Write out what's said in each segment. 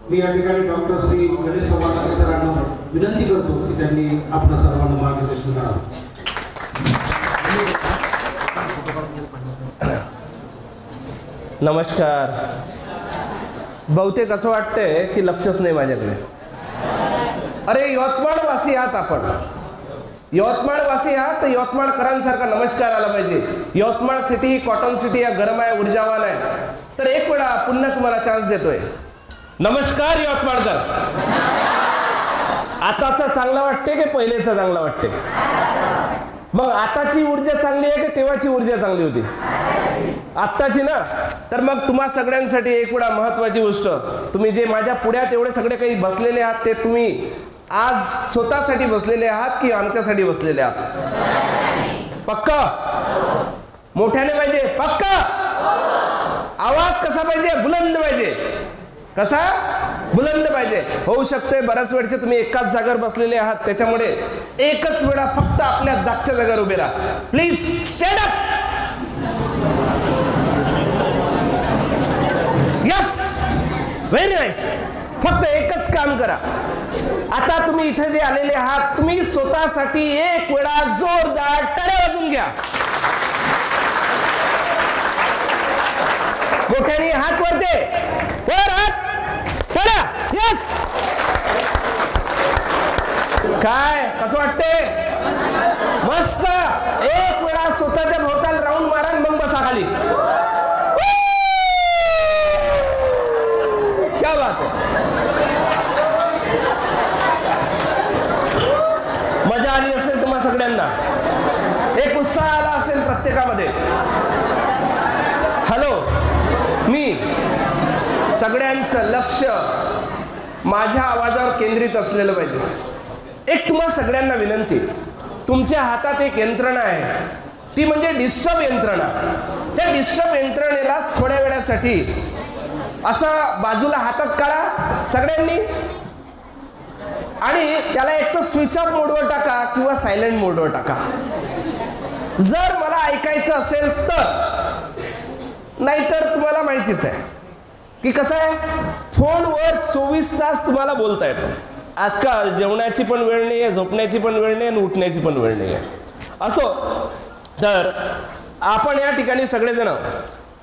मी या ठिकाणी डॉक्टर श्री गणेश सवालाके सरांना विनंती करतो की त्यांनी आपल्या सर्वांना मार्गदर्शन करावं. नमस्कार. बहुतेक असं वाटतंय की लक्षच नाही माझ्याकडे. अरे यवतमाळवासी आहात आपण, यवतमाळवासी आहात तर यवतमाळकरांसारखा नमस्कार आला पाहिजे. यवतमाळ सिटी ही कॉटन सिटी आहे, गरम आहे, ऊर्जावान आहे. तर एक वेळा पुन्हा तुम्हाला चान्स देतोय. नमस्कार यवतमाळकर. आताचा चांगला वाटते की पहिलेचा चांगला वाटते? मग आताची ऊर्जा चांगली आहे की तेव्हाची ऊर्जा चांगली होती? आत्ताची ना. तर मग तुम्हा सगळ्यांसाठी एक वेळा महत्वाची गोष्ट, तुम्ही जे माझ्या पुढ्यात एवढे सगळे काही बसलेले आहात ते तुम्ही आज स्वतःसाठी बसलेले आहात की आमच्यासाठी बसलेले आहात? पक्का? मोठ्याने पाहिजे? पक्का? आवाज कसा पाहिजे? बुलंद पाहिजे. कसा? बुलंद पाहिजे. होऊ शकते बऱ्याच वेळचे तुम्ही एकाच जागेवर बसलेले आहात, त्याच्यामुळे एकच वेळा फक्त आपल्या जागच्या जागेवर उभे राहा. Please stand up. Yes, very nice. फक्त एकच काम करा. आता तुम्ही इथे जे आलेले आहात, तुम्ही स्वतःसाठी एक वेळा जोरदार टाळ्या वाजून घ्या. मोठ्याने हात वरते, वर हात, चला. यस. काय कसं वाटते? मस्त. एक वेळा स्वतःच्या भोवताल राऊंड मारा, मग बसा खाली. क्या बात आहे. मजा आली असेल तुम्हा सगळ्यांना, एक उत्साह आला असेल प्रत्येकामध्ये. हॅलो, मी सगळ्यांचं लक्ष माझ्या आवाजावर केंद्रित असलेलं पाहिजे. एक तुम्हा सगळ्यांना विनंती, तुमच्या हातात एक यंत्रणा आहे, ती म्हणजे डिस्टर्ब यंत्रणा. त्या डिस्टर्ब यंत्रणेला थोड्या वेळासाठी असं बाजूला हातात काढा सगळ्यांनी, आणि त्याला एक तर स्विच ऑफ मोडवर टाका किंवा सायलेंट मोडवर टाका. जर मला ऐकायचं असेल तर, नाहीतर तुम्हाला माहितीच आहे की कसं आहे, फोनवर 24 तास तुम्हाला बोलता येतं. आजकाल जेवणाची पण वेळ नाही आहे, झोपण्याची पण वेळ नाही आणि उठण्याची पण वेळ नाही आहे. असो, तर आपण या ठिकाणी सगळेजण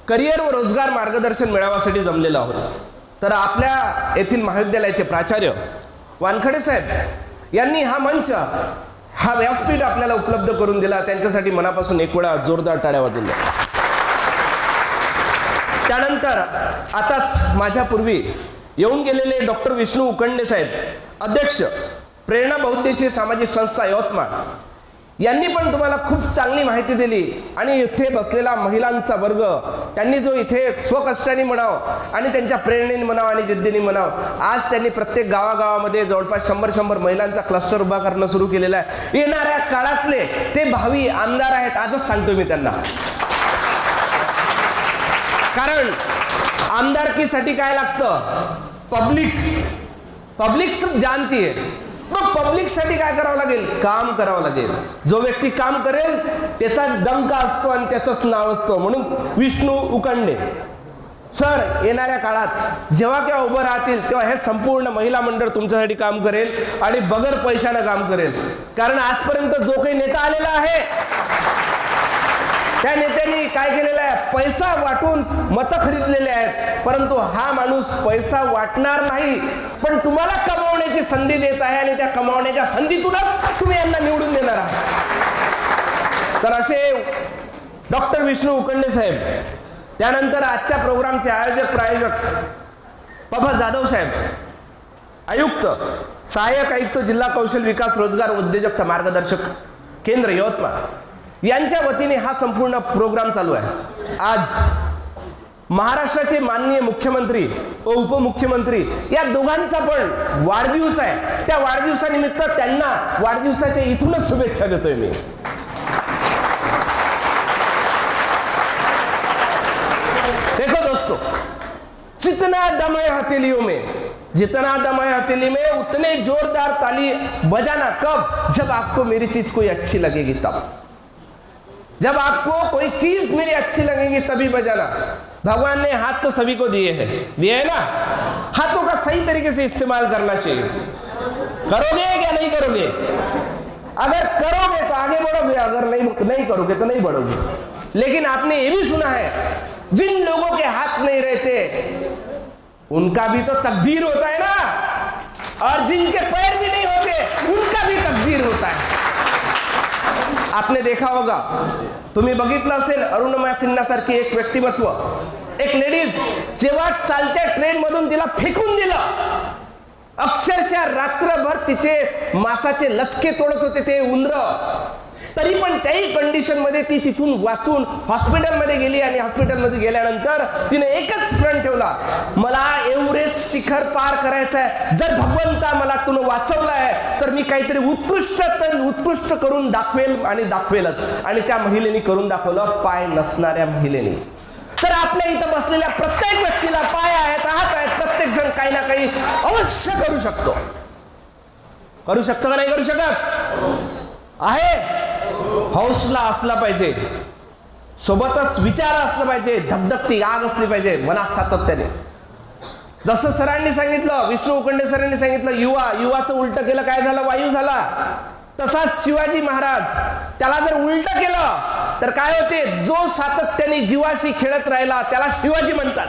करिअर व रोजगार मार्गदर्शन मेळाव्यासाठी जमलेलो आहोत. तर आपल्या येथील महाविद्यालयाचे प्राचार्य वानखडे साहेब यांनी हा मंच, हा व्यासपीठ आपल्याला उपलब्ध करून दिला. त्यांच्यासाठी मनापासून एक वेळा जोरदार टाळ्या वाजून द्या. त्यानंतर आताच माझ्यापूर्वी येऊन गेलेले डॉक्टर विष्णू उकंडे साहेब, अध्यक्ष प्रेरणा बहुउद्देशीय सामाजिक संस्था यवतमाळ, यांनी पण तुम्हाला खूप चांगली माहिती दिली. आणि इथे बसलेला महिलांचा वर्ग, त्यांनी जो इथे स्वकष्टाने म्हणावं आणि त्यांच्या प्रेरणेने म्हणावं आणि जिद्दीने म्हणावं, आज त्यांनी प्रत्येक गावागावामध्ये जवळपास 100 महिलांचा क्लस्टर उभा करणं सुरू केलेला आहे. येणाऱ्या काळातले ते भावी आमदार आहेत, आजच सांगतो मी त्यांना. कारण आमदारकीसाठी काय लागतं? पब्लिक सब जानती है. मग पब्लिकसाठी काय करावं लागेल? काम करावं लागेल. जो व्यक्ती काम करेल त्याचा डंका असतो आणि त्याचंच नाव असतं. म्हणून विष्णू उकंडे सर येणाऱ्या काळात जेव्हा केव्हा उभं राहतील तेव्हा हे संपूर्ण महिला मंडळ तुमच्यासाठी काम करेल आणि बगर पैशानं काम करेल. कारण आजपर्यंत जो काही नेता आलेला आहे त्या नेत्यांनी काय केलेलं आहे? पैसा वाटून मतं खरीदलेले आहेत. परंतु हा माणूस पैसा वाटणार नाही, पण तुम्हाला कमावण्याची संधी देत आहे आणि त्या कमावण्याच्या संधीतूनच तुम्ही यांना निवडून देणार आहात. तर असे डॉक्टर विष्णू उकंडे साहेब, त्यानंतर आजच्या प्रोग्रामचे प्रायोजक पब जाधव साहेब, आयुक्त, सहाय्यक आयुक्त जिल्हा कौशल विकास रोजगार उद्योजकता मार्गदर्शक केंद्र यवतमाळ, यांच्या वतीने हा संपूर्ण प्रोग्राम चालू आहे. आज महाराष्ट्राचे माननीय मुख्यमंत्री व उपमुख्यमंत्री या दोघांचा पण वाढदिवस आहे. त्या वाढदिवसानिमित्त त्यांना वाढदिवसाच्या इथूनच शुभेच्छा देतोय मी. देखो दोस्तों, जितना दम है हथेलियों में, जितना दम है हथेली में, उतने जोरदार ताली बजाना. कब? जब आपको मेरी चीज कोई अच्छी लगेगी तब. जब आपको कोई चीज मेरी अच्छी लगेगी तभी बजाना. भगवान ने हाथ तो सभी को दिए हैं, दिए है ना? हाथों का सही तरीके से इस्तेमाल करना चाहिए। करोगे या नहीं करोगे? अगर करोगे तो आगे बढ़ोगे, अगर नहीं करोगे तो नहीं बढ़ोगे। लेकिन आपने ये भी सुना है, जिन लोगों के हाथ नहीं रहते उनका भी तो तकदीर होता है ना, और जिनके पैर भी नहीं होते उनका भी तकदीर होता है। आपने देखा होगा, तुम्ही बघितलं असेल, अरुणिमा सिन्हा सारखी एक व्यक्तिमत्व, एक लेडीज जेव्हा चालत्या ट्रेन मधून तिला फेकून दिलं, अक्षरशः रात्रभर तिचे मांसाचे लचके तोडत होते ते उंदर, तरी पण त्याही कंडिशन मध्ये ती तिथून वाचून हॉस्पिटलमध्ये गेली आणि हॉस्पिटलमध्ये गेल्यानंतर तिने एकच प्रण ठेवला, मला एव्हरेस्ट शिखर पार करायचं आहे, जर भगवंता मला तुला वाचवलं आहे तर मी काहीतरी उत्कृष्ट करून दाखवेल आणि दाखवेलच। आणि त्या महिलेने करून दाखवलं, पाय नसणाऱ्या महिलेने। तर आपल्या इथं बसलेल्या प्रत्येक व्यक्तीला पाय आहेत, हात आहेत, प्रत्येक जण काही ना काही अवश्य करू शकतो। करू शकतो का नाही करू शकत आहे? हौसला असला पाहिजे, सोबतच विचार असला पाहिजे, धगधगती आग असली पाहिजे मनात सातत्याने। जसं सरांनी सांगितलं, विष्णू उखंडे सरांनी सांगितलं, युवाचं उलट केलं काय झालं? वायू झाला। तसाच शिवाजी महाराज, त्याला जर उलट केलं तर काय होते? जो सातत्याने जीवाशी खेळत राहिला त्याला शिवाजी म्हणतात।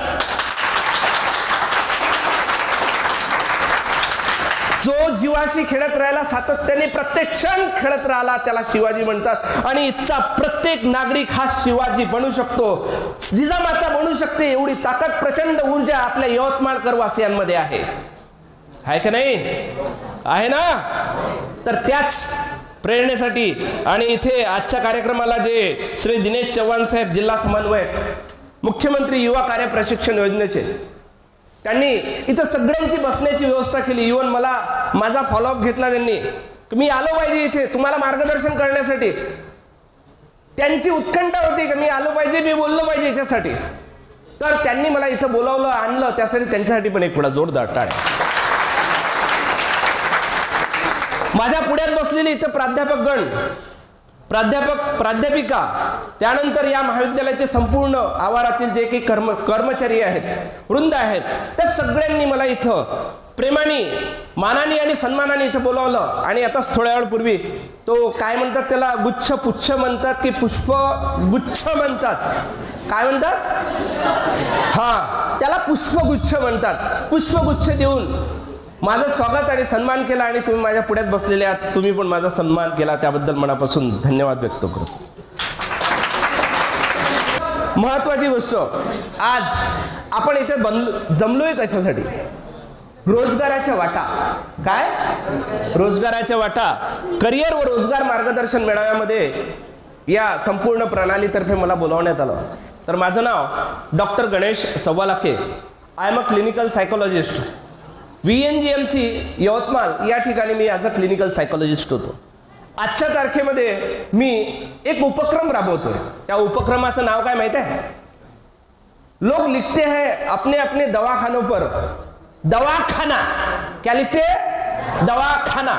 जो जीवाशी खेळत राहिला, सातत्याने प्रत्येक क्षण खेळत राहिला त्याला शिवाजी म्हणतात। आणि इथचा प्रत्येक नागरिक हा शिवाजी बनू शकतो, जिजामाता बनू शकते, एवढी ताकद, प्रचंड ऊर्जा आपल्या यवतमाळकर वासियांमध्ये आहे का नाही? आहे ना? तर त्याच प्रेरणेसाठी आणि इथे आजच्या कार्यक्रमाला जे श्री दिनेश चव्हाण साहेब, जिल्हा समन्वयक, मुख्यमंत्री युवा कार्य प्रशिक्षण योजनेचे, त्यांनी इथं सगळ्यांची बसण्याची व्यवस्था केली। इव्हन माझा फॉलोअप घेतला त्यांनी, मी आलो पाहिजे इथे तुम्हाला मार्गदर्शन करण्यासाठी। त्यांची उत्कंठा होती की मी आलो पाहिजे, मी बोललो पाहिजे याच्यासाठी। तर त्यांनी मला इथं बोलावलं, आणलं, त्यासाठी त्यांच्यासाठी पण एक थोडा जोरदार टाळ्या। माझ्या पुढ्यात बसलेली इथं प्राध्यापकगण, प्राध्यापिका, त्यानंतर या महाविद्यालयाचे संपूर्ण आवारातील जे काही कर्मचारी आहेत, वृंद आहेत, त्या सगळ्यांनी मला इथं प्रेमाने, मानाने आणि सन्मानाने इथं बोलावलं। आणि आताच थोड्या वेळपूर्वी तो काय म्हणतात त्याला, गुच्छ पुच्छ म्हणतात की पुष्प गुच्छ म्हणतात, काय म्हणतात? हा, त्याला पुष्पगुच्छ म्हणतात। पुष्पगुच्छ देऊन माझं स्वागत आणि सन्मान केला आणि तुम्ही माझ्या पुढ्यात बसलेले आहात, तुम्ही पण माझा सन्मान केला, त्याबद्दल मनापासून धन्यवाद व्यक्त करतो। महत्वाची गोष्ट, आज आपण इथे जमलोय कशासाठी? रोजगाराच्या वाटा। काय? रोजगाराच्या वाटा। करिअर व रोजगार मार्गदर्शन मेळाव्यामध्ये या संपूर्ण प्रणालीतर्फे मला बोलावण्यात आलं। तर माझं नाव doctor Ganesh Savvalakhe, I am a clinical psychologist, VNGMC Yavatmal या ठिकाणी मी ॲज अ क्लिनिकल सायकोलॉजिस्ट होतो। आजच्या तारखेमध्ये मी एक उपक्रम राबवतोय। त्या उपक्रमाचं नाव काय माहिती आहे? लोग लिखते हैं अपने अपने दवाखानों पर दवाखाना, क्या लिखते हैं? दवाखाना।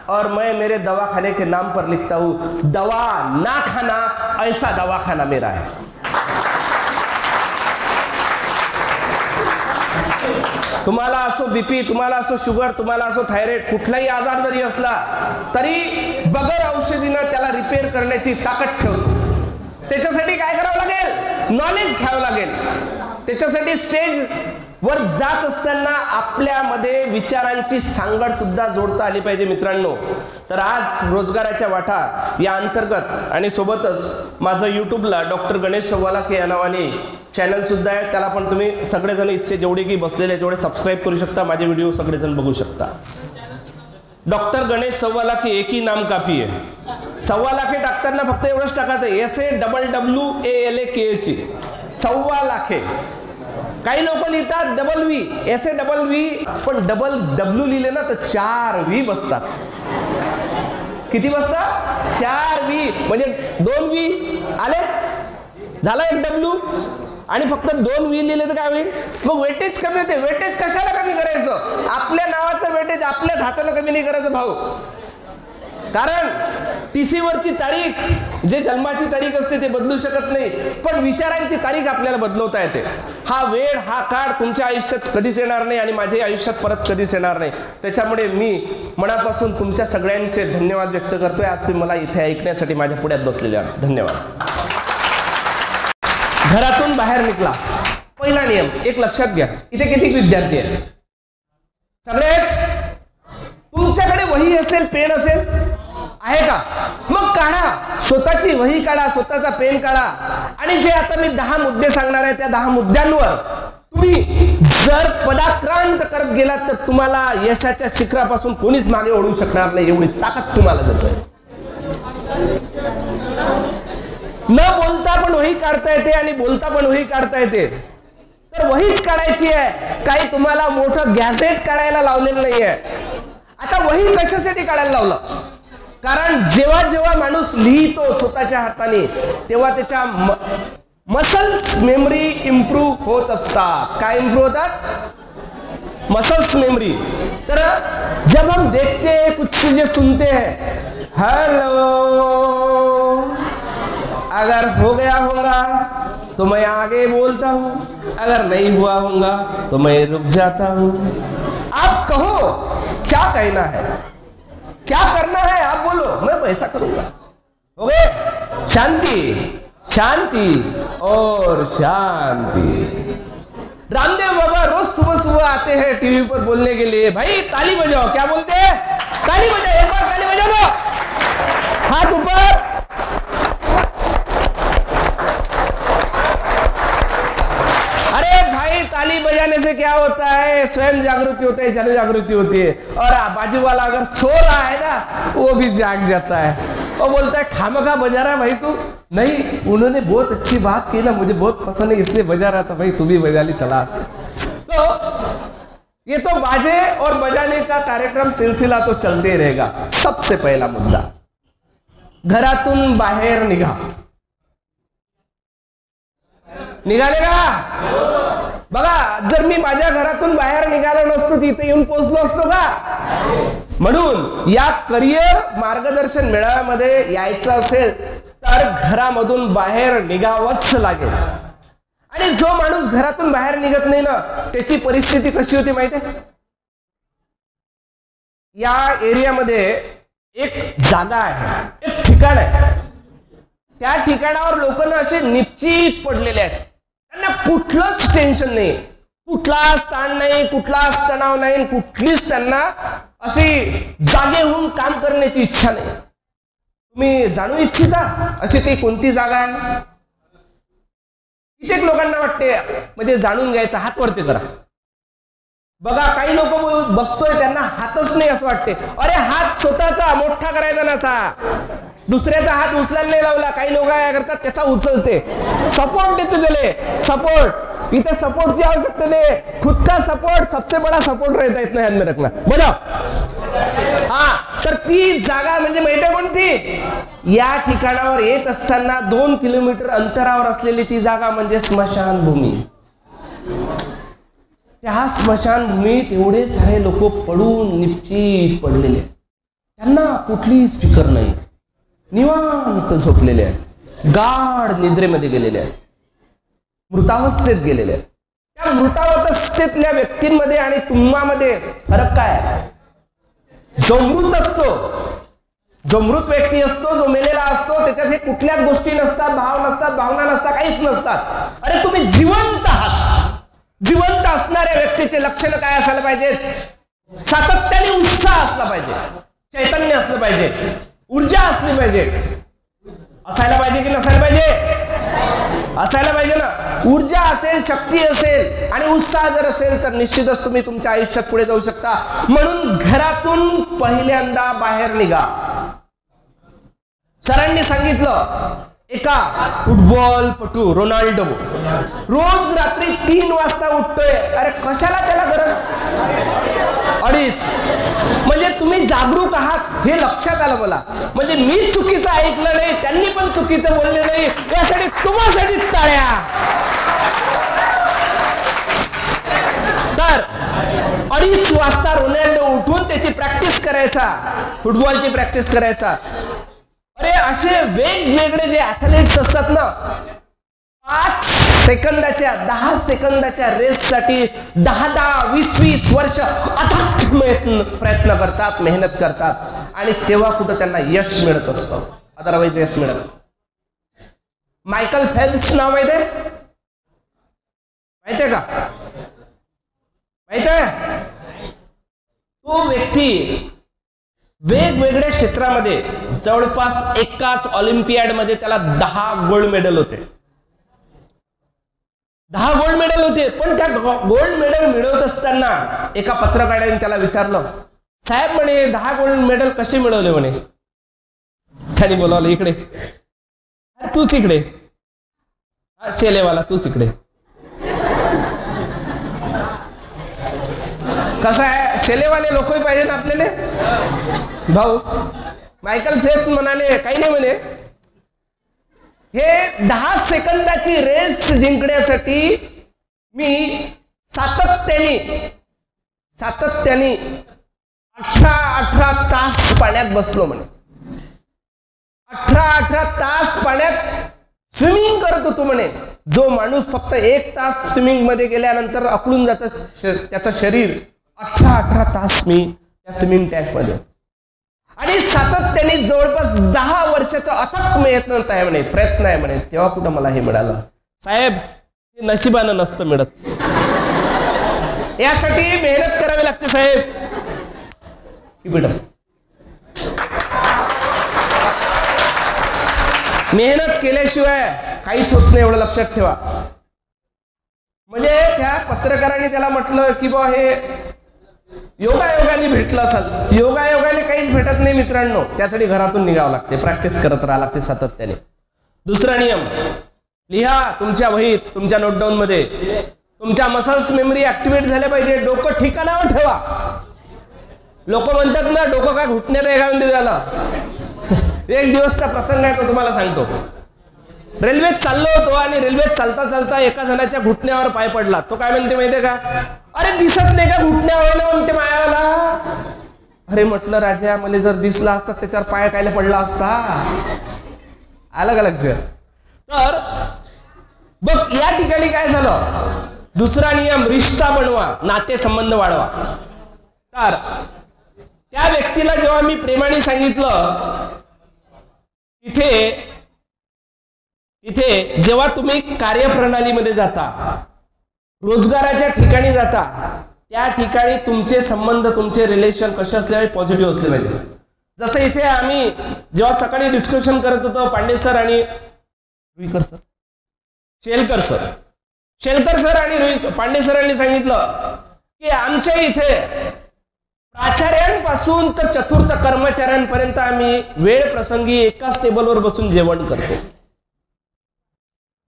और मैं मेरे दवाखाने के नाम पर लिखता हूँ दवा ना खाना, ऐसा दवाखाना मेरा है। तुम्हाला असो बीपी, तुम्हाला असो शुगर, तुम्हाला असो थायरॉइड, कुठलाही आजार जरी असला तरी बगर औषधीनं त्याला रिपेअर करण्याची ताकद ठेवतो। त्याच्यासाठी काय करावं लागेल? नॉलेज घ्यावं लागेल। त्याच्यासाठी स्टेज वर जात असताना आपल्यामध्ये विचारांची सांगड सुद्धा जोडता आली पाहिजे मित्रांनो। तर आज रोजगाराच्या वाटा या अंतर्गत आणि सोबतच माझं यूट्यूबला डॉक्टर गणेश सव्वालाखे या नावाने चॅनल सुद्धा आहे, त्याला पण तुम्ही सगळेजण इच्छे जेवढे की बसलेले तेवढे सबस्क्राईब करू शकता, माझे व्हिडिओ सगळेजण बघू शकता। डॉक्टर गणेश सव्वालाखे एक ही नाम काफी आहे। सव्वालाखे टाकताना फक्त एवढंच टाकायचं, SAWWALAKHE, सव्वालाखे। काही लोक लिहितात WV, SAWV, पण W लिहिले ना तर 4 V बसतात। किती बसतात? 4 V, म्हणजे 2 V आले, झाला एक W, आणि फक्त 2 V लिहिले तर काय होईल? मग वेटेज कमी होते। वेटेज कशाला कमी करायचं? आपल्या नावाचं वेटेज आपल्याच हाताला कमी नाही करायचं भाऊ। कारण TC वरची तारीख, जे जन्माची तारीख असते ते बदलू शकत नाही, पण विचारांची तारीख आपल्याला बदलवता येते. हा वेळ, हा काळ तुमच्या आयुष्यात कधीच येणार नाही आणि माझ्या आयुष्यात परत कधीच येणार नाही. त्याच्यामुळे मी मनापासून तुमच्या सगळ्यांचे धन्यवाद व्यक्त करतोय. आज तुम्ही मला इथे ऐकण्यासाठी माझ्या पुढ्यात बसलेले आहात. धन्यवाद. घरातून बाहेर निघला, पहिला नियम एक लक्षात घ्या. इथे किती विद्यार्थी आहेत? सगळे? तुमच्याकडे वही असेल, पेन असेल, आहे का? मग काढा, स्वतःची वही काढा, स्वतःचा पेन काढा आणि जे आता मी 10 मुद्दे सांगणार आहे त्या 10 मुद्द्यांवर तुम्ही जर पदाक्रांत करत गेलात तर तुम्हाला यशाच्या शिखरापासून कोणीच मागे ओढू शकणार नाही, एवढी ताकद तुम्हाला देतोय. न बोलता पण वही काढता येते आणि बोलता पण वही काढता येते. तर वहीच काढायची आहे, काही तुम्हाला मोठं गॅझेट काढायला लावलेलं नाहीये. आता वही कशासाठी काढायला लावलं? कारण जेव्हा जेव्हा माणूस लिहितो स्वतःच्या हाताने तेव्हा त्याच्या मसल्स मेमरी इम्प्रूव्ह होत असतात. काय इम्प्रूव्ह होतात? Muscles memory. तर जब हम देखते हैं, कुछ चीजें सुनते हैं, हेलो, अगर हो गया होगा तो मैं आगे बोलता हूं, अगर नहीं हुआ होगा तो मैं रुक जाता हूं. आप कहो क्या कहना है, क्या करना है, आप बोलो, मैं वैसा करूंगा. हो गए? शांति, शांति और शांति. रामदेव बाबा रोज सुबह सुबह आते हैं टीवी पर बोलने के लिए. भाई ताली बजाओ. क्या बोलते हैं? ताली बजाओ. एक बार ताली बजा दो. हाथ ऊपर. ताली बजाने से क्या होता है? स्वयं जागृति होता है, जन जागृति होती है. और बाजू वाला अगर सो रहा है ना, वो भी जाग जाता है और बोलता है खामखा बजा रहा है भाई तू. नहीं, उन्होंने बहुत अच्छी बात की ना, मुझे बहुत पसंद है इसलिए बजा रहा था. भाई तू भी बजा ली, चला. तो ये तो बाजे और बजाने का कार्यक्रम सिलसिला तो चलते रहेगा. सबसे पहला मुद्दा, घरातून बाहेर निघा. निघाले का? बघा, जर मी माझ्या घरातून बाहेर निघालो नसतो तिथे येऊन पोहोचलो असतो का? म्हणून या करिअर मार्गदर्शन मेळाव्यामध्ये यायचं असेल तर घरामधून बाहेर निघावंच लागेल. आणि जो माणूस घरातून बाहेर निघत नाही ना, त्याची परिस्थिती कशी होती माहिती आहे? या एरियामध्ये एक जागा आहे, एक ठिकाण आहे. त्या ठिकाणावर लोक ना असे निश्चित पडलेले आहेत. त्यांना कुठलंच टेन्शन नाही, कुठलाच ताण नाही, कुठलाच तणाव नाही, कुठलीच त्यांना अशी जागे होऊन काम करण्याची इच्छा नाही. तुम्ही जाणू इच्छिता अशी ती कोणती जागा आहे? कित्येक लोकांना वाटते म्हणजे जाणून घ्यायचा, हात वरती करा. बघा, काही लोक बघतोय त्यांना हातच नाही असं वाटते. अरे हात स्वतःचा मोठा करायचा नसा, दुसऱ्याचा हात उचलायला नाही लावला. काही लोक काय करतात, त्याचा उचलते, सपोर्ट देते त्याला. सपोर्ट, इथे सपोर्टची आवश्यकता नाही. खुद का सपोर्ट सबसे बड़ा सपोर्ट रहता है, इतना ध्यान में रखना. बोला. हा, तर ती जागा म्हणजे माहिती आहे कोणती? या ठिकाणावर येत असताना 2 किलोमीटर अंतरावर असलेली ती जागा म्हणजे स्मशानभूमी. त्या स्मशानभूमीत एवढे सारे लोक पडून निश्चित पडलेले, त्यांना कुठलीच फिकर नाही, निवांत झोपलेले आहेत, गाढ निद्रेमध्ये गेलेले आहेत, मृतावस्थेत गेलेले आहेत. त्या मृतावस्थेतल्या व्यक्तींमध्ये आणि तुम्हामध्ये फरक काय आहे? जो मृत असतो, जो मृत व्यक्ती असतो, जो मेलेला असतो, त्याच्यात हे कुठल्याच गोष्टी नसतात, भाव नसतात, भावना नसतात, काहीच नसतात. अरे तुम्ही जिवंत आहात. जिवंत असणाऱ्या व्यक्तीचे लक्षण काय असायला पाहिजे? सातत्याने उत्साह असला पाहिजे, चैतन्य असलं पाहिजे, ऊर्जा असली पाहिजे. असायला पाहिजे की नसायला पाहिजे? असायला पाहिजे ना. ऊर्जा असेल, शक्ती असेल आणि उत्साह जर असेल तर निश्चितच तुम्ही तुमच्या आयुष्यात पुढे जाऊ शकता. म्हणून घरातून पहिल्यांदा बाहेर निघा. सरांनी सांगितलं, एका फुटबॉलपटू रोनाल्डो रोज रात्री 3 वाजता उठतोय. अरे कशाला त्याला गरज? 2:30. म्हणजे तुम्ही जागरूक आहात हे लक्षात आलं मला. म्हणजे मी चुकीचं ऐकलं नाही, त्यांनी पण चुकीचं बोलले नाही, यासाठी तुम्हासाठी टाळ्या. तर 2:30 वाजता रोनाल्डो उठून त्याची प्रॅक्टिस करायचा करायचा, फुटबॉलची प्रॅक्टिस करायचा. अरे असे वेगवेगळे जे ॲथलीट्स असतात ना, 5 सेकंदाच्या 10 सेकंदाच्या रेससाठी 10-20 वर्ष अथक प्रयत्न करतात, मेहनत करतात आणि तेव्हा कुठं त्यांना यश मिळत असतं, अदरवाईज यश मिळत. मायकल फेल्प्स नाव माहितीये का? माहित आहे? तो व्यक्ती वेगवेगळ्या क्षेत्रामध्ये जवळपास एकाच ऑलिम्पियाडमध्ये त्याला 10 गोल्ड मेडल होते. 10 गोल्ड मेडल होते. पण त्या गोल्ड मेडल मिळवत असताना एका पत्रकाराने त्याला विचारलं, साहेब म्हणे 10 गोल्ड मेडल कसे मिळवले म्हणे. त्याने बोलावलं, इकडे, अरे तूच इकडे, शेलेवाला तूच इकडे. कसं आहे, शेलेवाले लोकही पाहिजे ना आपल्याला भाऊ. मायकल फेल्प्स म्हणाले, काही नाही म्हणे, हे 10 सेकंदाची रेस जिंकण्यासाठी मी सातत्याने 18 तास पाण्यात बसलो म्हणे. 18 तास पाण्यात स्विमिंग करत होतो म्हणे. जो माणूस फक्त 1 तास स्विमिंग मध्ये गेल्यानंतर अकळून जातं त्याचं शरीर, 18 तास मी त्या स्विमिंग टँक मध्ये आणि सातत्याने जवळपास 10 वर्षाचा अथक प्रयत्न आहे म्हणे. तेव्हा कुठं मला हे मिळालं. साहेब, हे नशिबानं नसतं मिळत, यासाठी मेहनत करावी लागते साहेब. मेहनत केल्याशिवाय काहीच होत नाही, एवढं लक्षात ठेवा. म्हणजे त्या पत्रकाराने त्याला म्हटलं की बा हे योगायोगाने भेटलं असेल. योगायोगाने काहीच भेटत नाही मित्रांनो, त्यासाठी घरातून निघावं लागते, प्रॅक्टिस करत राहावं लागते सातत्याने. दुसरा नियम लिहा तुमच्या वहीत, तुमच्या नोटडाऊन मध्ये. तुमच्या मसल्स मेमरी ऍक्टिव्हेट झाल्या पाहिजे. डोकं ठिकाणावर ठेवा. लोक म्हणतात ना, डोकं काय घुटण्यात एखाद्या झालं. एक दिवसचा प्रसंग आहे, तो तुम्हाला सांगतो. रेल्वेत चाललो होतो आणि रेल्वेत चालता चालता एका जणाच्या घुटण्यावर पाय पडला. तो काय म्हणते माहितीये का, अरे दिसत नाही का घुटण्यावर ना म्हणते मायाला. अरे म्हटलं राजा, मला जर दिसला असता त्याच्यावर पाय कायला पडला असता. आलं का लक्ष? तर बघ या ठिकाणी काय झालं. दुसरा नियम, रिश्ता बनवा, नातेसंबंध वाढवा. तर त्या व्यक्तीला जेव्हा मी प्रेमाने सांगितलं, तिथे जेव्हा तुम्ही कार्यप्रणालीमध्ये जाता, रोजगाराच्या ठिकाणी जाता, त्या ठिकाणी तुमचे संबंध, तुमचे रिलेशन कसे असले पाहिजे, पॉझिटिव्ह असले पाहिजे. जसं इथे आम्ही जेव्हा सकाळी डिस्कशन करत होतो, पांडे सर आणि शेलकर सर आणि पांडे सरांनी सांगितलं की आमच्या इथे प्राचार्यांपासून तर चतुर्थ कर्मचाऱ्यांपर्यंत आम्ही वेळ प्रसंगी एकाच टेबलवर बसून जेवण करतो.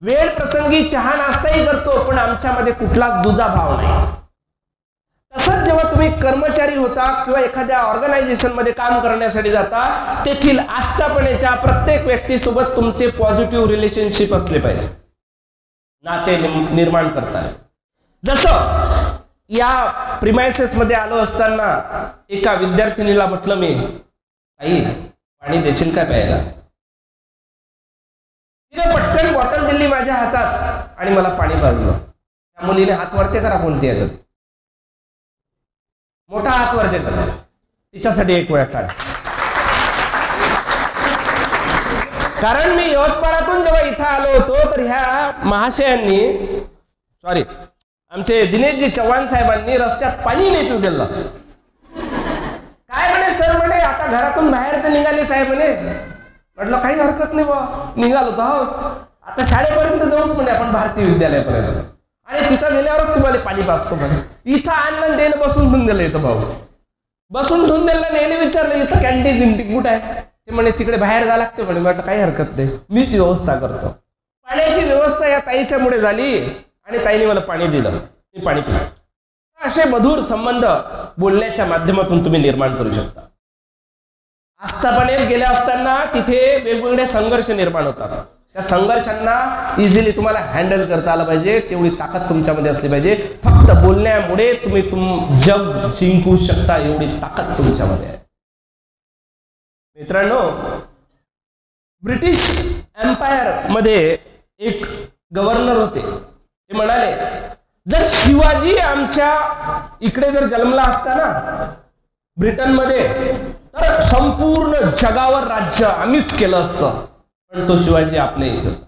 वेळ प्रसंगी चहा नाश्ताही करतो, पण आमच्यामध्ये कुठलाच दुजा भाव नाही. तसंच जेव्हा तुम्ही कर्मचारी होता किंवा एखाद्या ऑर्गनायझेशन मध्ये काम करण्यासाठी जाता, तेथील आस्थापनेच्या प्रत्येक व्यक्तीसोबत तुमचे पॉझिटिव्ह रिलेशनशिप असले पाहिजे, नाते निर्माण करतात. जसं या प्रिमायसेस मध्ये आलो असताना एका विद्यार्थिनीला म्हटलं मी, आई पाणी देशील काय प्यायला. तिने पटकन बॉटल दिली माझ्या हातात आणि मला पाणी पाजलं. त्या मुलीने हात वरते करा, कोणती येतात, मोठा हात वरते करा, तिच्यासाठी एक वेळ काढ. कारण मी यवतमाळातून जेव्हा इथं आलो होतो तर ह्या महाशयांनी, सॉरी आमचे दिनेशजी चव्हाण साहेबांनी रस्त्यात पाणी नाही पिऊ दिलं. काय म्हणे सर, म्हणे आता घरातून बाहेर तर निघाले साहेब म्हणे. म्हटलं काही हरकत नाही बा, निघालो तो आहोत, आता शाळेपर्यंत जाऊच म्हणे आपण, भारतीय विद्यालयापर्यंत, आणि तिथं गेल्यावरच तुम्हाला पाणी पाजतो म्हणे. इथं आणलं त्याने बसून ठेवून दिलं. इथं भाऊ बसून ठेवून दिलं. नेहमी विचारलं इथं कॅन्टीन कुठं आहे, ते म्हणे तिकडे बाहेर जायला लागते म्हणे. म्हटलं काही हरकत नाही, मीच व्यवस्था करतो. पाण्याची व्यवस्था या ताईच्या मुळे झाली आणि ताईने मला पाणी दिलं, मी पाणी पिलं. असे मधुर संबंध बोलण्याच्या माध्यमातून तुम्ही निर्माण करू शकता. आस्थापनेत गेल्या असताना तिथे वेगवेगळे संघर्ष निर्माण होतात. त्या संघर्षांना इझिली तुम्हाला हँडल करता आलं पाहिजे, तेवढी ताकद तुमच्यामध्ये असली पाहिजे. फक्त बोलण्यामुळे तुम्ही जग जिंकू शकता, एवढी ताकद तुमच्यामध्ये आहे. मित्रांनो, ब्रिटिश एम्पायर मध्ये एक गव्हर्नर होते. ते म्हणाले, जर शिवाजी आमच्या इकडे जर जन्मला असता ना ब्रिटनमध्ये, तर संपूर्ण जगावर राज्य आम्हीच केलं असतं. पण तो शिवाजी आपल्या इथे होता.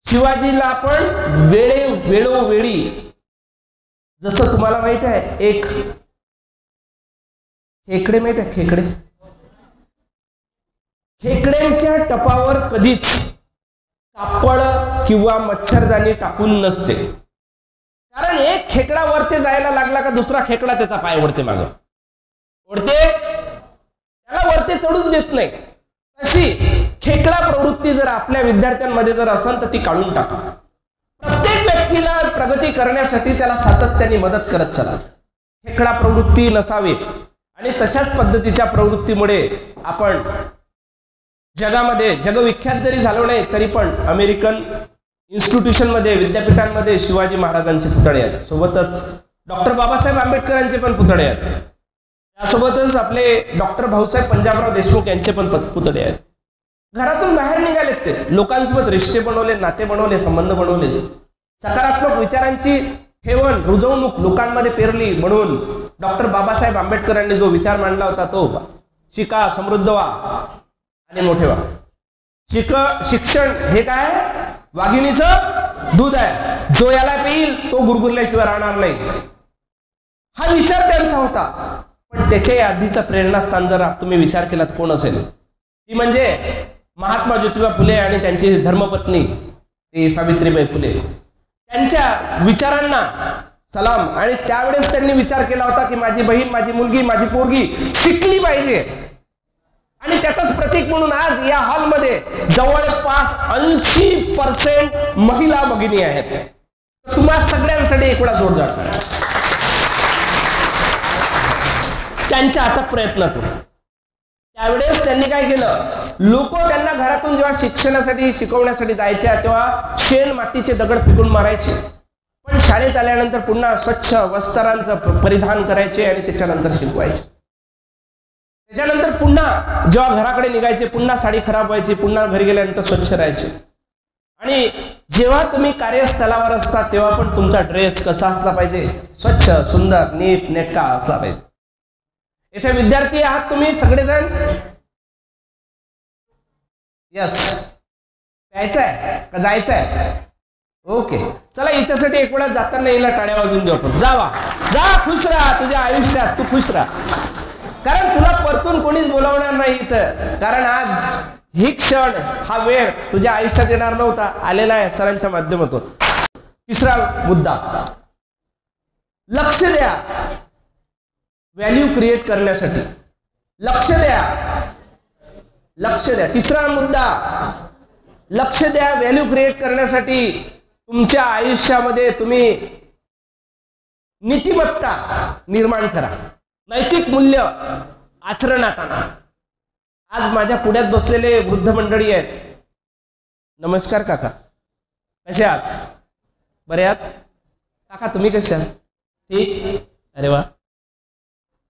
शिवाजीला आपण वेळोवेळी, जसं तुम्हाला माहित आहे एक खेकडे माहित आहे, खेकड्यांच्या टपावर कधीच कापड किंवा मच्छरदाणी टाकून नसते. कारण एक खेकडा वरती जायला लागला का दुसरा खेकडा त्याचा पाय ओढते, मागं ओढते, त्याला वरती चढूच देत नाही. तशी खेकडा प्रवृत्ती जर आपल्या विद्यार्थ्यांमध्ये जर असेल तर ती काढून टाका. प्रत्येक व्यक्तीला प्रगती करण्यासाठी त्याला सातत्याने मदत करत चला. खेकडा प्रवृत्ती नसावी. आणि तशाच पद्धतीच्या प्रवृत्तीमुळे आपण जगामध्ये जगविख्यात जरी झालो नाही तरी पण अमेरिकन इन्स्टिट्यूशनमध्ये, विद्यापीठांमध्ये शिवाजी महाराजांचे पुतळे आहेत. सोबतच डॉक्टर बाबासाहेब आंबेडकरांचे पण पुतळे आहेत. त्यासोबतच आपले डॉक्टर भाऊसाहेब पंजाबराव देशमुख यांचे पण पुतळे आहेत. घरातून बाहेर निघालेत ते, लोकांसोबत रिश्ते बनवले, नाते बनवले, संबंध बनवले, सकारात्मक विचारांची ठेवण, रुजवणूक लोकांमध्ये पेरली. म्हणून डॉक्टर बाबासाहेब आंबेडकरांनी जो विचार मांडला होता तो शिका, समृद्ध व्हा आणि मोठे व्हा. शिक्षण हे काय, वाघिणीचं दूध आहे, जो याला पिईल तो गुरगुरल्याशिवाय राहणार नाही. हा विचार त्यांचा होता. पण त्याच्या आधीचा प्रेरणास्थान जर तुम्ही विचार केलात कोण असेल, ती म्हणजे महात्मा ज्योतिबा फुले आणि त्यांची धर्मपत्नी ती सावित्रीबाई फुले. त्यांच्या विचारांना सलाम. आणि त्यावेळेस त्यांनी विचार केला होता की माझी बहीण, माझी मुलगी, माझी पोरगी शिकली पाहिजे. आणि त्याचंच प्रतीक म्हणून आज या हॉलमध्ये जवळपास 80% महिला भगिनी आहेत. तुम्हा सगळ्यांसाठी एक वेळा जोरदार त्यांच्या हातात प्रयत्नातून. त्यावेळेस त्यांनी काय केलं, लोक त्यांना घरातून जेव्हा शिक्षणासाठी शिकवण्यासाठी जायचे तेव्हा शेण मातीचे दगड फेकून मारायचे. पण शाळेत आल्यानंतर पुन्हा स्वच्छ वस्त्रांचं परिधान करायचे आणि त्याच्यानंतर शिकवायचे. त्याच्यानंतर पुन्हा जेव्हा घराकडे निघायचे पुन्हा साडी खराब व्हायची, पुन्हा घरी गेल्यानंतर स्वच्छ राहायचे. आणि जेव्हा तुम्ही कार्यस्थळावर असता तेव्हा पण तुमचा ड्रेस कसा असला पाहिजे, स्वच्छ, सुंदर, नीट नेटका असला पाहिजे. इथे विद्यार्थी आहात तुम्ही सगळेजण, यस, यायचं आहे का जायचं आहे? ओके, चला याच्यासाठी एक वेळा जाताना येईल टाळ्या वाजून देऊ आपण. जावा, जा, खुश राहा तुझ्या आयुष्यात, तू खुश राहा. कारण तुला परतून कोणीच बोलावणार नाही इथं. कारण आज ही क्षण, हा वेळ तुझ्या आयुष्यात येणार नव्हता, आलेला आहे सरांच्या माध्यमातून. तिसरा मुद्दा, लक्ष द्या. व्हॅल्यू क्रिएट करण्यासाठी लक्ष द्या, लक्ष द्या. तिसरा मुद्दा, लक्ष द्या. व्हॅल्यू क्रिएट करण्यासाठी तुमच्या आयुष्यामध्ये तुम्ही नीतिमत्ता निर्माण करा, नैतिक मूल्य आचरणात आणा. आज माझ्या पुढ्यात बसलेले वृद्ध मंडळी आहेत. नमस्कार काका, कसे आहात? बरे आहात काका? तुम्ही कसे आहात? ठीक, अरे वा.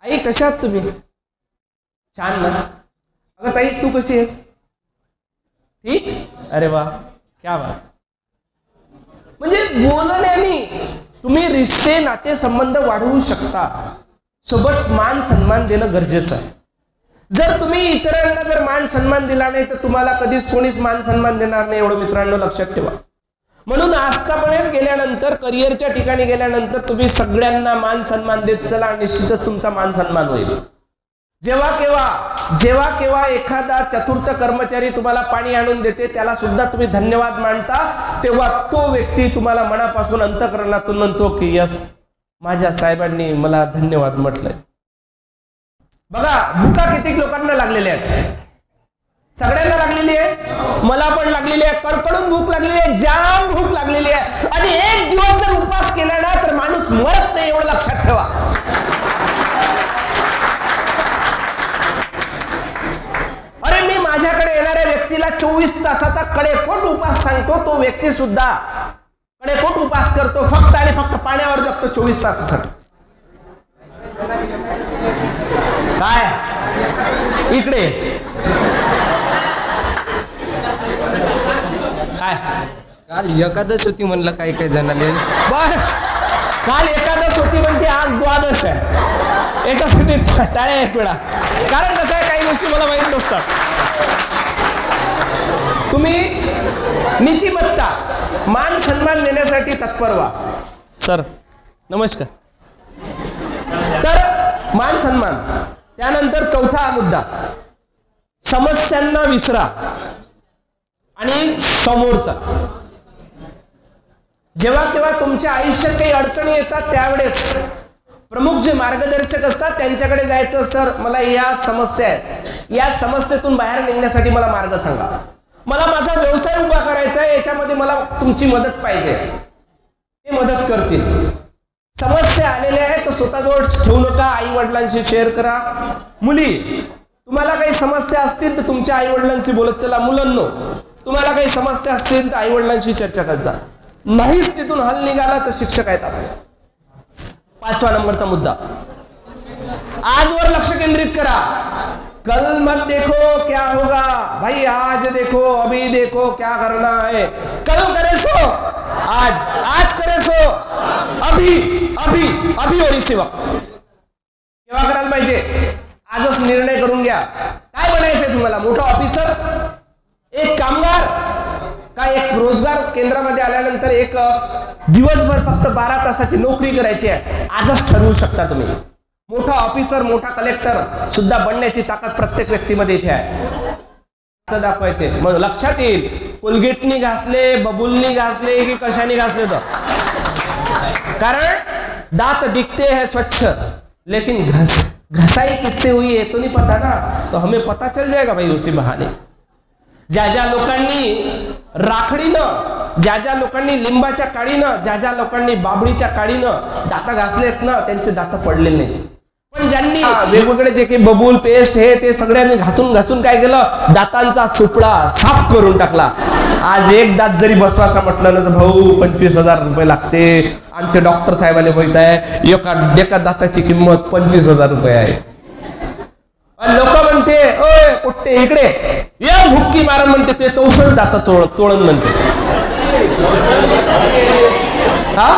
आई कशा आहात तुम्ही? छान ना. अगं ताई तू कशी आहेस? ठीक, अरे वा, क्या बात. म्हणजे बोलण्याने तुम्ही रिश्ते, नाते, संबंध वाढवू शकता. सोबत मान सन्मान देणं गरजेचं आहे. जर तुम्ही इतरांना जर मान सन्मान दिला नाही तर तुम्हाला कधीच कोणीच मान सन्मान देणार नाही. एवढं मित्रांनो लक्षात ठेवा. म्हणून आस्थापनेत गेल्यानंतर, करिअरच्या ठिकाणी गेल्यानंतर तुम्ही सगळ्यांना मान सन्मान देत चला, निश्चितच तुमचा मान सन्मान होईल. जेव्हा केव्हा एखादा चतुर्थ कर्मचारी तुम्हाला पाणी आणून देते त्याला सुद्धा तुम्ही धन्यवाद मानता, तेव्हा तो व्यक्ती तुम्हाला मनापासून अंतःकरणातून म्हणतो की यस, माझ्या साहेबांनी मला धन्यवाद म्हटलंय. बघा, भुका किती लोकांना लागलेल्या आहेत? सगळ्यांना लागलेली आहे, मला पण लागलेली आहे, कडकडून भूक लागलेली आहे, जाम भूक लागलेली आहे. आणि एक दिवस जर उपवास केला ना तर माणूस मरत नाही, एवढं लक्षात ठेवा. अरे मी माझ्याकडे येणाऱ्या व्यक्तीला 24 तासाचा कडेकोट उपवास सांगतो, तो व्यक्ती सुद्धा कडेकोट उपवास करतो, फक्त आणि फक्त पाण्यावर जगतो 24 तासासाठी. काय इकडे काय काल एकादश होती म्हणलं काही काही जणाले. बर, काल एकादश होती म्हणते, आज द्वादश आहे. एकासाठी टाळ्या एक वेळा. कारण कसं आहे, काही गोष्टी मला माहीत नसतात. तुम्ही नीतिमत्ता, मान सन्मान देण्यासाठी तत्पर व्हा. सर नमस्कार. तर मान सन्मान. त्यानंतर चौथा मुद्दा, समस्यांना विसरा आणि समोरचा. जेव्हा केव्हा तुमच्या आयुष्यात काही अडचणी येतात त्यावेळेस प्रमुख जे मार्गदर्शक असतात त्यांच्याकडे जायचं. सर मला या समस्या आहेत, या समस्येतून बाहेर निघण्यासाठी मला मार्ग सांगा. मला माझा व्यवसाय उभा करायचा आहे, याच्यामध्ये मला तुमची मदत पाहिजे. ते मदत करतील. समस्या आलेल्या आहेत तर स्वतःजवळ ठेवू नका, आई वडिलांशी शेअर करा. मुली, तुम्हाला काही समस्या असतील तर तुमच्या आई वडिलांशी बोलत चला. मुलांनो, तुम्हाला काही समस्या असतील तर आई वडिलांशी चर्चा करत जा. नाहीच तिथून हल निघाला तर शिक्षक आहेत आपले. 5वा नंबरचा मुद्दा, आजवर लक्ष केंद्रित करा. कल मत देखो क्या होगा भाई, आज देखो, अभी देखो क्या करना है. कल करे सो आज, आज करे सो अभी, अभी अभी और इसी वक्त. केव्हा करायला पाहिजे? आजच निर्णय करून घ्या. काय बनायचंय तुम्हाला? मोठा ऑफिसर, एक कामगार, का एक रोजगार केंद्रामध्ये आल्यानंतर एक दिवसभर फक्त 12 तासाची नोकरी करायची आहे? आजच ठरवू शकता तुम्ही. मोठा ऑफिसर, मोठा कलेक्टर सुद्धा बनण्याची ताकद प्रत्येक व्यक्तीमध्ये इथे आहे. दाखवायचे मग लक्षात येईल. कोलगेटनी घासले, बबुलनी घासले की कशाने घासले तर. कारण दांत दिखते हैं स्वच्छ लेकिन घसाई किससे हुई है तो नहीं पता ना, तो हमें पता चल जाएगा भाई उसी बहाने. ज्या ज्या लोकांनी राखडीनं, ज्या ज्या लोकांनी लिंबाच्या काडीनं, ज्या ज्या लोकांनी बाबळीच्या काडीनं दात घासलेत ना, त्यांचे दात पडले नाही. पण ज्यांनी वेगवेगळे जे काही बबूल पेस्ट हे ते सगळ्यांनी घासून घासून काय केलं, दातांचा सुपडा साफ करून टाकला. आज एक दात जरी बसवासा म्हटलं ना तर भाऊ 25,000 रुपये लागते. आमचे डॉक्टर साहेबांनी माहित आहे एका दाताची किंमत 25,000 रुपये आहे. लोक म्हणते ओय कुठे इकडे या भुक्की मारण म्हणते, ते 64 दाता तोडून म्हणते. हा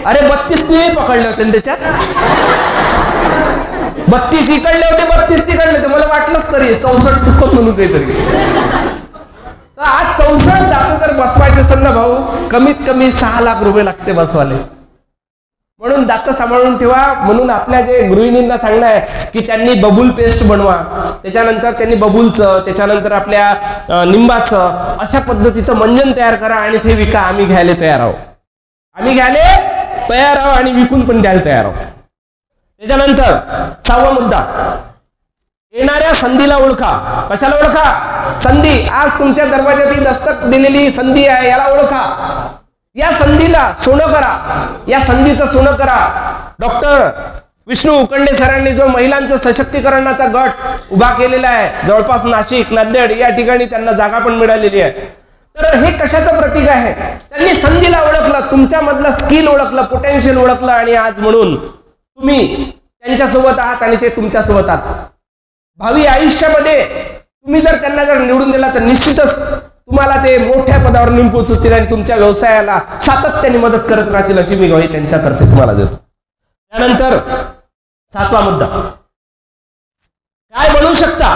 अरे 32 तुम्ही पकडले होते त्याच्यात, 32 इकडले होते, 32 तिकडले होते. मला वाटलंच तरी 64 चुकून म्हणून काहीतरी. आज 64 दात जर बसवायचे असेल ना भाऊ, कमीत कमी 6 लाख रुपये लागते बसवाले. म्हणून दात सांभाळून ठेवा. म्हणून आपल्या जे गृहिणींना सांगणं आहे की त्यांनी बबूल पेस्ट बनवा, त्याच्यानंतर त्यांनी बबूलचं, त्याच्यानंतर आपल्या निंबाचं, अशा पद्धतीचं मंजन तयार करा आणि ते विका. आम्ही घ्यायला तयार आहोत, आम्ही घ्यायला तयार आहोत आणि विकून पण द्यायला तयार आहोत. त्याच्यानंतर 6वा मुद्दा, येणाऱ्या संधीला ओळखा. कशाला ओळखा? संधी. आज तुमच्या दरवाजाची दस्तक दिलेली संधी आहे, याला ओळखा. या संधीला सोनं करा, या संधीचं सोनं करा. डॉक्टर विष्णू उकंडे सरांनी जो महिलांचं सशक्तीकरणाचा गट उभा केलेला आहे जवळपास नाशिक, नांदेड या ठिकाणी त्यांना जागा पण मिळालेली आहे. तर हे कशाचं प्रतीक आहे? त्यांनी संधीला ओळखलं, तुमच्यामधलं स्किल ओळखलं, पोटेन्शियल ओळखलं आणि आज म्हणून तुम्ही त्यांच्यासोबत आहात आणि ते तुमच्यासोबत आहात. भावी आयुष्यामध्ये तुम्ही जर त्यांना जर निवडून दिला तर निश्चितच तुम्हाला ते मोठ्या पदावर नेऊन पोहोचवतील आणि तुमच्या व्यवसायाला सातत्याने मदत करत राहतील, अशी मी ग्वाही त्यांच्यातर्फे तुम्हाला देतो. त्यानंतर 7वा मुद्दा, काय बनवू शकता,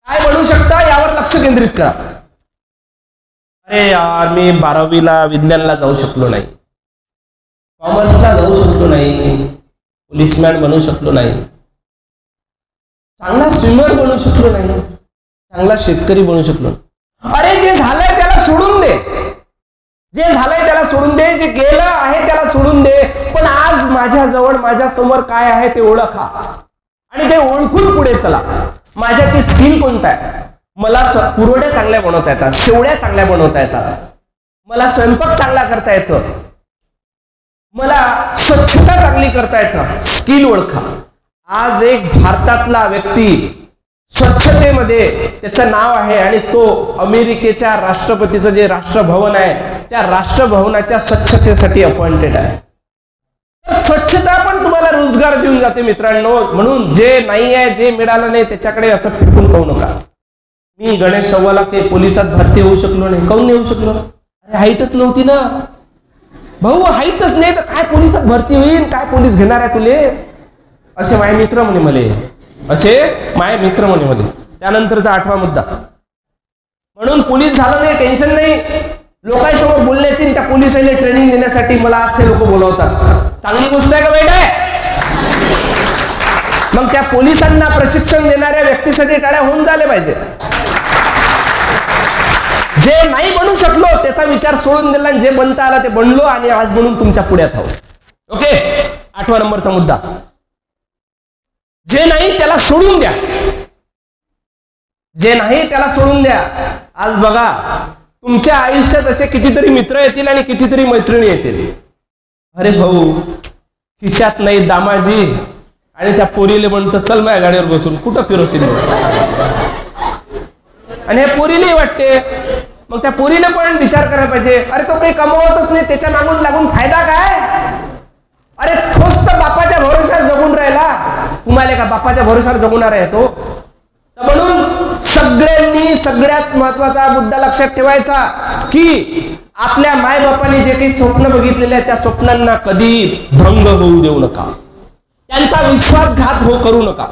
काय बनवू शकता यावर लक्ष केंद्रित करा. अरे यार मी 12वीला विज्ञानला जाऊ शकलो नाही, कॉमर्सला जाऊ शकलो नाही, पोलिसमॅन बनू शकलो नाही, चांगला स्विमर बनू शकलो नाही, चांगला शेतकरी बनू शकलो. अरे जे झालंय त्याला सोडून दे, जे झालंय त्याला सोडून दे, जे गेलं आहे त्याला सोडून दे. पण आज माझ्याजवळ, माझ्या समोर काय आहे ते ओळखा आणि ते ओळखून पुढे चला. माझ्यातील स्किल कोणता आहे? मला पुरवड्या चांगल्या बनवता येतात, शेवड्या चांगल्या बनवता येतात, मला स्वयंपाक चांगला करता येतो, मला स्वच्छता चांगली करता येतं. स्किल ओळखा. आज एक भारतातला व्यक्ती स्वच्छतेमध्ये त्याचं नाव आहे आणि तो अमेरिकेच्या राष्ट्रपतीचं जे राष्ट्रभवन आहे त्या राष्ट्रभवनाच्या स्वच्छतेसाठी अपॉइंटेड आहे. स्वच्छता पण तुम्हाला रोजगार देऊन जाते मित्रांनो. म्हणून जे नाही आहे, जे मिळालं नाही त्याच्याकडे असं फिरकून पाहू नका. मी गणेश सव्वाला काही पोलिसात भरती होऊ शकलो नाही. काऊन नाही होऊ शकलो? अरे हाईटच नव्हती ना भाऊ, हाईटच नाही तर काय पोलिसात भरती होईल, काय पोलीस घेणार आहे तुले, असे माझे मित्र म्हणे मले, असे माझे मित्र म्हणे मध्ये. त्यानंतरचा 8वा मुद्दा, म्हणून पोलीस झालं नाही टेन्शन नाही, लोकांसमोर बोलण्याची त्या पोलिसाला ट्रेनिंग देण्यासाठी मला आज ते लोक बोलवतात. चांगली गोष्ट आहे का वाईट आहे? मग त्या पोलिसांना प्रशिक्षण देणाऱ्या व्यक्तीसाठी टाळ्या होऊन झाले पाहिजे. जे नाही बनू शकलो त्याचा विचार सोडून दिला, जे बनता आला ते बनलो आणि आज बनून तुमच्या पुढ्यात आहोत. ओके, 8वा नंबरचा मुद्दा, जे नाही त्याला सोडून द्या, जे नाही त्याला सोडून द्या. आज बघा तुमच्या आयुष्यात असे कितीतरी मित्र येतील आणि कितीतरी मैत्रिणी येतील. अरे भाऊ खिशात नाही दामाजी आणि त्या पोरीले म्हणतं चल माझ्या गाडीवर बसून कुठं फिरवशील, आणि हे पोरीलाही वाटते. मग त्या पोरीने पण विचार करायला पाहिजे, अरे तो काही कमवतच नाही, त्याच्या मागून लागून फायदा काय? अरे थोस्त बापाच्या भरोशावर जगून राहिला, तुम्हाला का बापाच्या भरोशावर जगूणार आहे तो? म्हणून सगळ्यांनी सगळ्यात महत्वाचा मुद्दा लक्षात ठेवायचा की आपल्या मायबापाने जे काही स्वप्न बघितलेले आहेत त्या स्वप्नांना कधी भंग होऊ देऊ नका, त्यांचा विश्वासघात करू नका.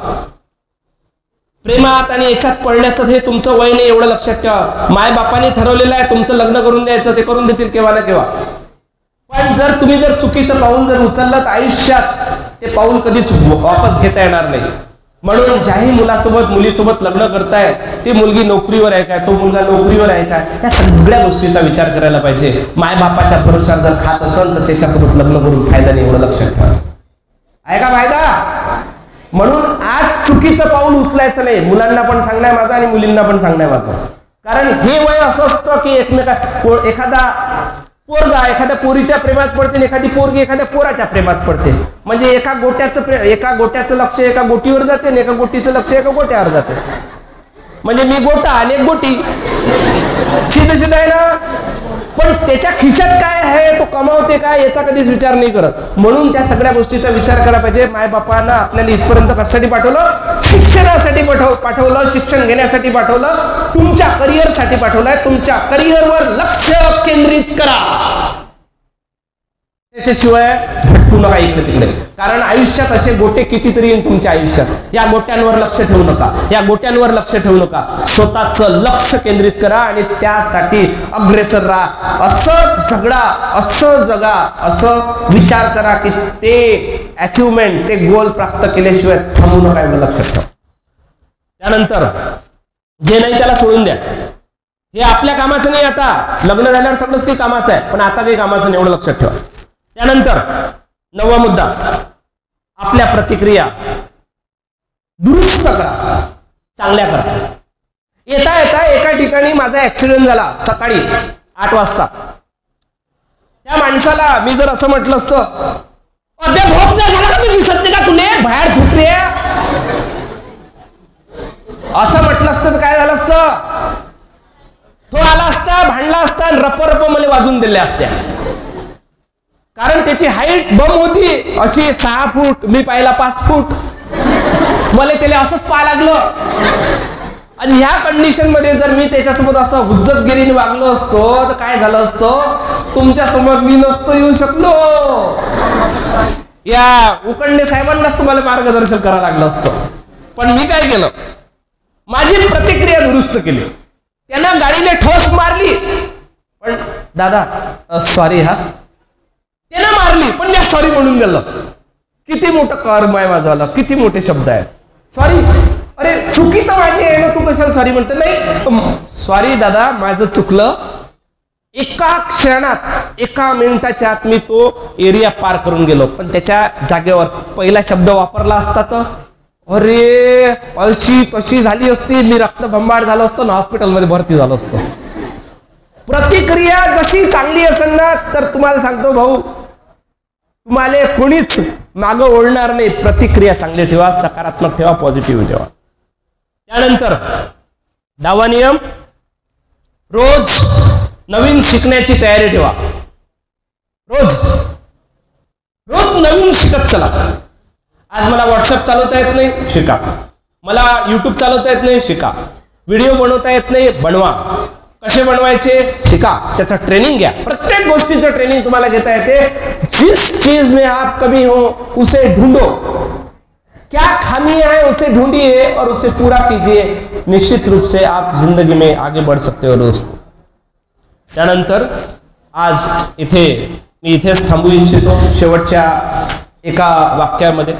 प्रेमात आणि याच्यात पडण्याचं हे तुमचं वय नाही एवढं लक्षात ठेवा. मायबापाने ठरवलेलं आहे तुमचं लग्न करून द्यायचं, ते करून देतील केव्हा ना केव्हा. पण जर तुम्ही चुकीचं पाऊल जर उचललं तर आयुष्यात ते पाऊल कधीच वापस घेता येणार नाही. म्हणून ज्याही मुलासोबत मुलीसोबत लग्न करताय ती मुलगी नोकरीवर आहे काय, तो मुलगा नोकरीवर आहे काय, या सगळ्या गोष्टीचा विचार करायला पाहिजे. मायबापाच्या भरोशावर जर खात असेल तर त्याच्यासोबत लग्न करून फायदा नाही एवढं लक्षात ठेवायचं आहे का फायदा. म्हणून आज चुकीचं पाऊल उचलायचं नाही. मुलांना पण सांगणं आहे माझं आणि मुलींना पण सांगणं आहे माझं. कारण हे वय असं असतं की एखादा पोरगा एखाद्या पोरीच्या प्रेमात पडते आणि एखादी पोरगी एखाद्या पोराच्या प्रेमात पडते. म्हणजे एका गोट्याचं लक्ष एका गोटीवर जाते आणि एका गोटीचं लक्ष एका गोट्यावर जाते. म्हणजे मी गोटा आणि एक गोटी, सीधं आहे ना. पण त्याच्या खिशात काय आहे, तो कमावते काय, याचा कधीच विचार नाही करत. म्हणून त्या सगळ्या गोष्टीचा विचार करायला पाहिजे. मायबापांना आपल्याला इथपर्यंत कशासाठी पाठवलं? शिक्षणासाठी पाठवलं, शिक्षण घेण्यासाठी पाठवलं, तुमच्या करिअरसाठी पाठवलंय. तुमच्या करिअरवर लक्ष केंद्रित करा, त्याच्याशिवाय भटकू नका इकडे तिकडे. कारण आयुष्यात असे गोटे कितीतरी येईल तुमच्या आयुष्यात. या गोट्यांवर लक्ष ठेवू नका, या गोट्यांवर लक्ष ठेवू नका. स्वतःचं लक्ष केंद्रित करा आणि त्यासाठी अग्रेसर राहा. असं झगडा, असं जगा, असं विचार करा की ते अचिव्हमेंट, ते गोल प्राप्त केल्याशिवाय थांबू नका एवढं लक्षात ठेवा. त्यानंतर जे नाही त्याला सोडून द्या. हे आपल्या कामाचं नाही. आता लग्न झाल्यावर सगळंच काही कामाचं आहे, पण आता काही कामाचं नाही एवढं लक्षात ठेवा. त्यानंतर 9वा मुद्दा, आपल्या प्रतिक्रिया दुरुस्त करा, चांगल्या करा. येता येता एका ठिकाणी माझा ऍक्सिडेंट झाला सकाळी 8 वाजता. त्या माणसाला मी जर असं म्हटलं असतं, अद्याप होत नाही झाला का, मी दिसत नाही का तुले बाहेर धुतले, असं म्हटलं असतं तर काय झालं असतं? तो आला असता, भांडला असता, रप मला वाजून दिल्या असत्या. कारण त्याची हाईट बम होती अशी 6 फूट, मी पाहिला 5 फूट. मला त्याला असंच पाहा लागलं. आणि ह्या कंडिशन मध्ये जर मी त्याच्यासोबत असं हुज्जतगिरीने वागलो असतो तर काय झालं असतं? तुमच्या समोर मी नसतो येऊ शकलो. या उकंडे साहेबांनाच तुम्हाला मार्गदर्शन करावं लागलं असतं. पण मी काय केलं, माझी प्रतिक्रिया दुरुस्त केली. त्यांना गाडीने ठोस मारली, पण दादा सॉरी, हा त्यानं मारली पण मी सॉरी म्हणून गेलो. किती मोठं कर्म आहे माझं, किती मोठे शब्द आहेत सॉरी. अरे चुकी तर माझी आहे ना, तू कशाला सॉरी म्हणतो? नाही सॉरी दादा, माझं चुकलं. एका क्षणात, एका मिनिटाच्या आत मी तो एरिया पार करून गेलो. पण त्याच्या जागेवर पहिला शब्द वापरला असता तर अरे अशी तशी झाली असती, मी रक्तबंबाळ झालो असतो ना, हॉस्पिटलमध्ये भरती झालो असतो. प्रतिक्रिया जशी चांगली असेल ना तर तुम्हाला सांगतो भाऊ, तुम्हाला कोणीच मागं ओढणार नाही. प्रतिक्रिया चांगली ठेवा, सकारात्मक ठेवा, पॉझिटिव्ह ठेवा. त्यानंतर 10वा नियम, रोज नवीन शिकण्याची तयारी ठेवा. रोज रोज नवीन शिकत चला. आज मला व्हॉट्सअप चालवता येत नाही, शिका. मला यूट्यूब चालवता येत नाही, शिका. व्हिडिओ बनवता येत नाही, बनवा. कसे बनवायचे शिका, त्याचं ट्रेनिंग घ्या. प्रत्येक गोष्टीचं ट्रेनिंग तुम्हाला घेता येते. जिस चीज में आप कमी हो उसे ढूंढो, क्या खामी है उसे ढूंढिए और उसे पूरा कीजिए. निश्चित रूप से आप जिंदगी में आगे बढ़ सकते हो दोस्तों. त्यानंतर आज मी इथेच थांबू इच्छितो शेवटच्या एका वाक्यामध्ये.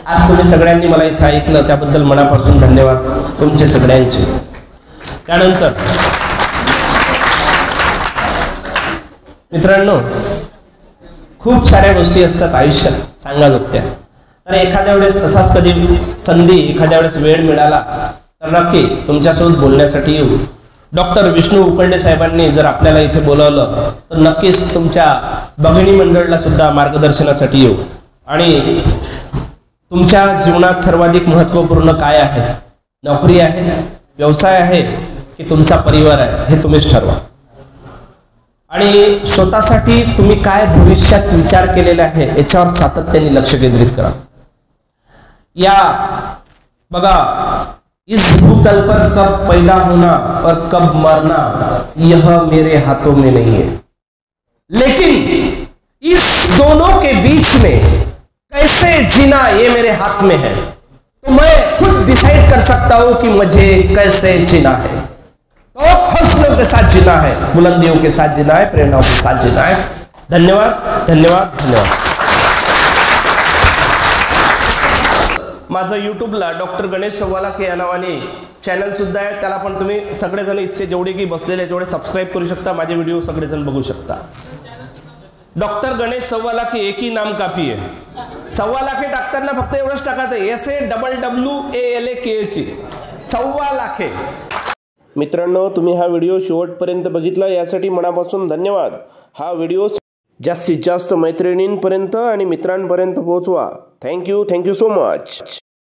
आज तुम्ही सगळ्यांनी मला इथे ऐकलं त्याबद्दल मनापासून धन्यवाद तुमचे सगळ्यांचे. त्यानंतर मित्रांनो, खूप साऱ्या गोष्टी असतात आयुष्यात सांगाजोगत्या. तर एखाद्या वेळेस असाच कधी संधी, एखाद्या वेळेस वेळ मिळाला तर नक्की तुमच्यासोबत बोलण्यासाठी येऊ. डॉक्टर विष्णू उकंडे साहेबांनी जर आपल्याला इथे बोलावलं तर नक्कीच तुमच्या भगिनी मंडळला सुद्धा मार्गदर्शनासाठी येऊ. आणि तुमच्या जीवनात सर्वाधिक महत्त्वपूर्ण काय आहे? नोकरी आहे, व्यवसाय आहे की तुमचा परिवार आहे, हे तुम्हीच ठरवा. आणि स्वतःसाठी तुम्ही काय भविष्यात विचार केलेला आहे याच्यावर सातत्याने लक्ष केंद्रित करा. या बघा, इस भूतल पर कब पैदा होना और कब मरना यह मेरे हाथों में नहीं है, लेकिन इस दोनों के बीच में कैसे जीना ये मेरे हाथ में है. तो मैं खुद डिसाइड कर सकता हूं कि मुझे कैसे जीना है. तो हौसलों के साथ जीना है, बुलंदियों के साथ जीना है, प्रेरणाओं के साथ जीना है. धन्यवाद धन्यवाद धन्यवाद. माझं यूट्यूबला डॉक्टर गणेश सव्वालाखे या नावाने चॅनल सुद्धा आहे. त्याला पण तुम्ही सगळेजण इच्छे जेवढे की बसलेले तेवढे सबस्क्राईब करू शकता. माझे व्हिडिओ सगळेजण बघू शकता. डॉक्टर गणेश सव्वालाखे, एक ही नाम काफी आहे. सव्वालाखे टाकताना फक्त एवढंच टाकायचं, SAWWALAKHE, सव्वालाखे. मित्रांनो, तुम्ही हा व्हिडिओ शेवटपर्यंत बघितला यासाठी मनापासून धन्यवाद. हा व्हिडिओ जास्तीत जास्त मैत्रिणींपर्यंत आणि मित्रांपर्यंत पोहोचवा. Thank you so much.